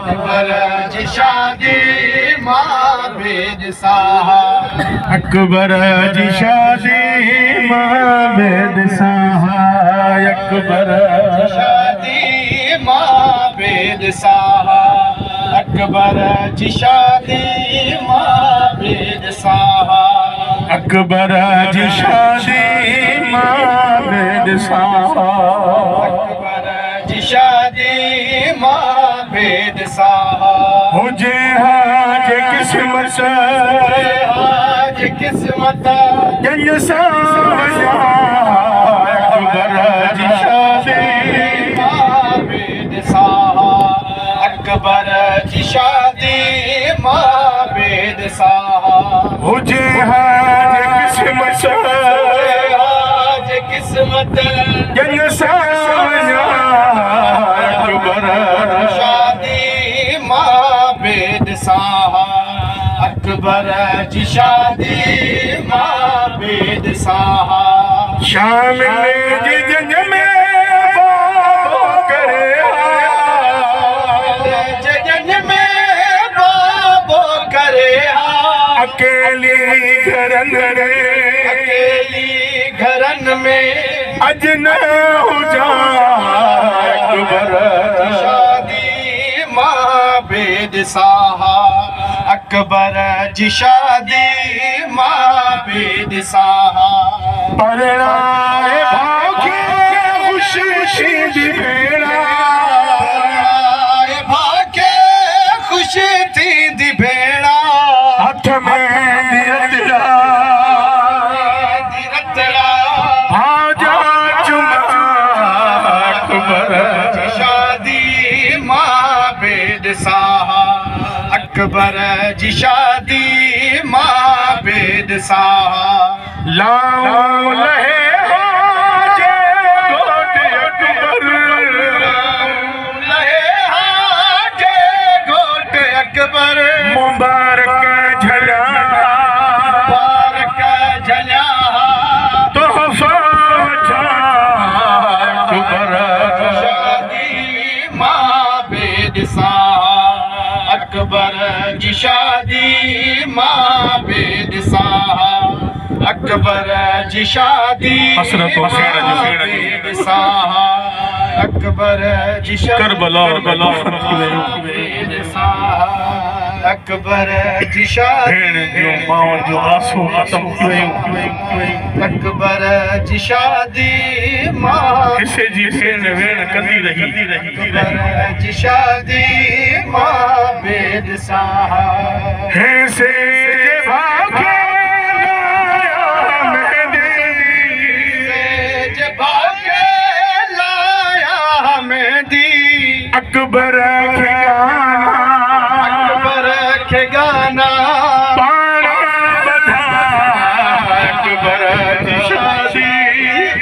अकबर जी शादी माबेद साहा अकबर जी शादी माबेद साहा अकबर शादी माबेद साहा अकबर जी शादी माबेद साहा अकबर जी शादी माबेद साहा अकबर जी शादी माबेद साहा हुजे हाज किस्मत आज किस्मत जंग साया अकबर जी शादी माबेद साहा अकबर जी शादी माबेद साहा हुजे हाज किस्मत आज किस्मत जंग साया अकबर शादी माबेद साहा अकबर जी शादी माबेद साहा शामिल जी जंग में बाबो करे जजन में बाबो करे अकेली घरन रे अकेली घरन में अज न हुजा अकबर शादी माबेद साहा अकबर जी शादी माबेद साहा परणाए भागे खुशी दी भेड़ा भागे खुश थी दी भेड़ा हथ में दिरतड़ा दिरतड़ा आजा चुमा अकबर शादी माबेद साहा अकबर जी शादी माबेद साहा लाओ लहे हाजे गोट अकबर लहे हाजे घोट अकबर मुबारक झला मुबारक झला तोहफा अकबर शादी माबेद साहा अकबर जी शादी माबेद साहा अकबर जी शादी हसरत हुसैन जी माबेद साहा अकबर जी शादी करबला माबेद साहा अकबर जी शादी भेण जो मां जो आंसू खत्म कयो अकबर जी शादी हिसे जी भेण भेण कंदी रही अकबर जी शादी माबेद साहा हिसे जे भागे अकबर के गाना अकबर के गाना पाना बधा अकबर की शादी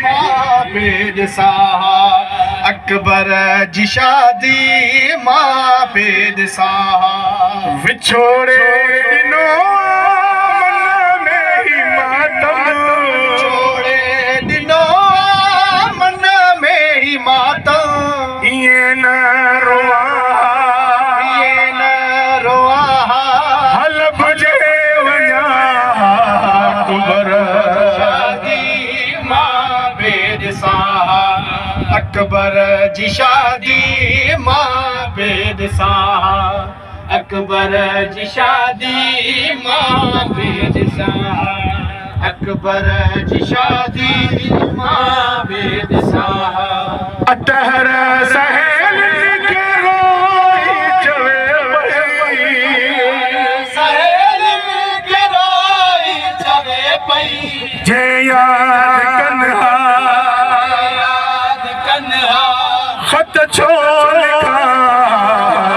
माबेद साहा अकबर जी शादी माबेद साहा विछोड़े दिनों मन में ही मातम छोड़े दिनों मन में ही मातम ये न रोआ ये न रोआ हलब जे वञा अकबर शादी माबेद साहा अकबर जी शादी माबेद साहा अकबर जी शादी माबेद साहा अकबर जी शादी माबेद साहा अतहर सहेल के रोई चवे सहेल के रोई चवे पई जे याद कन्हा याद कन्हा खत छो लिखा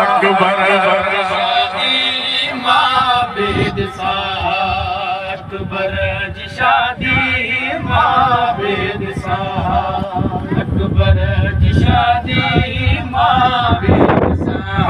अकबर शादी माबेद साहा अकबर जी शादी माबेद साहा अकबर जी शादी माबेद साहा